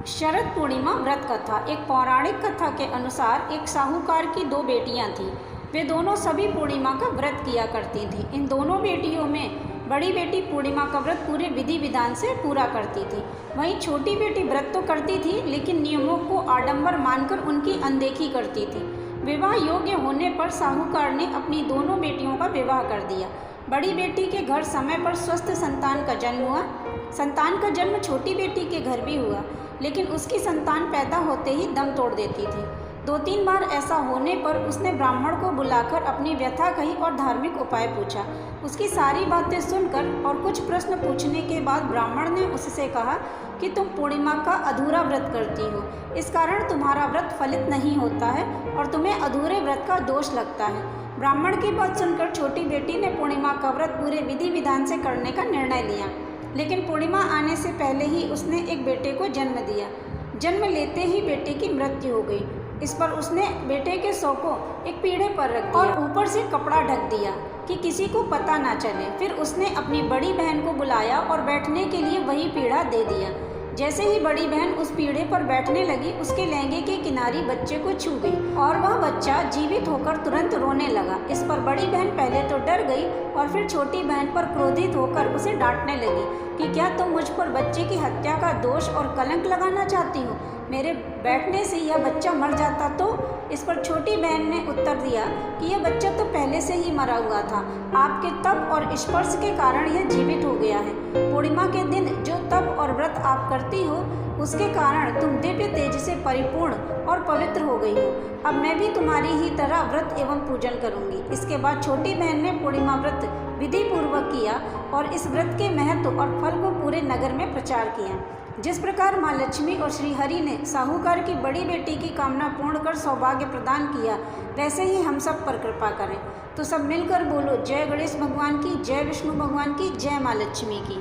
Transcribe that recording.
शरद पूर्णिमा व्रत कथा। एक पौराणिक कथा के अनुसार एक साहूकार की दो बेटियां थीं। वे दोनों सभी पूर्णिमा का व्रत किया करती थीं। इन दोनों बेटियों में बड़ी बेटी पूर्णिमा का व्रत पूरे विधि विधान से पूरा करती थी। वहीं छोटी बेटी व्रत तो करती थी, लेकिन नियमों को आडंबर मानकर उनकी अनदेखी करती थी। विवाह योग्य होने पर साहूकार ने अपनी दोनों बेटियों का विवाह कर दिया। बड़ी बेटी के घर समय पर स्वस्थ संतान का जन्म हुआ। संतान का जन्म छोटी बेटी के घर भी हुआ, लेकिन उसकी संतान पैदा होते ही दम तोड़ देती थी। 2-3 बार ऐसा होने पर उसने ब्राह्मण को बुलाकर अपनी व्यथा कही और धार्मिक उपाय पूछा। उसकी सारी बातें सुनकर और कुछ प्रश्न पूछने के बाद ब्राह्मण ने उससे कहा कि तुम पूर्णिमा का अधूरा व्रत करती हो, इस कारण तुम्हारा व्रत फलित नहीं होता है और तुम्हें अधूरे व्रत का दोष लगता है। ब्राह्मण की बात सुनकर छोटी बेटी ने पूर्णिमा का व्रत पूरे विधि विधान से करने का निर्णय लिया, लेकिन पूर्णिमा आने से पहले ही उसने एक बेटे को जन्म दिया। जन्म लेते ही बेटे की मृत्यु हो गई। इस पर उसने बेटे के शव को एक पीढ़े पर रख दिया और ऊपर से कपड़ा ढक दिया कि किसी को पता ना चले। फिर उसने अपनी बड़ी बहन को बुलाया और बैठने के लिए वही पीढ़ा दे दिया। जैसे ही बड़ी बहन उस पीढ़े पर बैठने लगी, उसके लहंगे की किनारी बच्चे को छू गई और वह बच्चा जीवित होकर तुरंत रोने लगा। इस पर बड़ी बहन पहले तो डर गई और फिर छोटी बहन पर क्रोधित होकर उसे डांटने लगी कि क्या तुम मुझ पर बच्चे की हत्या का दोष और कलंक लगाना चाहती हो? मेरे बैठने से यह बच्चा मर जाता तो? इस पर छोटी बहन ने उत्तर दिया कि यह बच्चा तो पहले से ही मरा हुआ था, आपके तप और स्पर्श के कारण यह जीवित हो गया है। पूर्णिमा के दिन जो तप और व्रत आप करती हो, उसके कारण तुम दिव्य तेज से परिपूर्ण और पवित्र हो गई हो। अब मैं भी तुम्हारी ही तरह व्रत एवं पूजन करूंगी। इसके बाद छोटी बहन ने पूर्णिमा व्रत विधि पूर्वक किया और इस व्रत के महत्व और फल को पूरे नगर में प्रचार किया। जिस प्रकार माँ लक्ष्मी और श्रीहरि ने साहूकार की बड़ी बेटी की कामना पूर्ण कर सौभाग्य प्रदान किया, वैसे ही हम सब पर कृपा करें। तो सब मिलकर बोलो, जय गणेश भगवान की, जय विष्णु भगवान की, जय माँ लक्ष्मी की।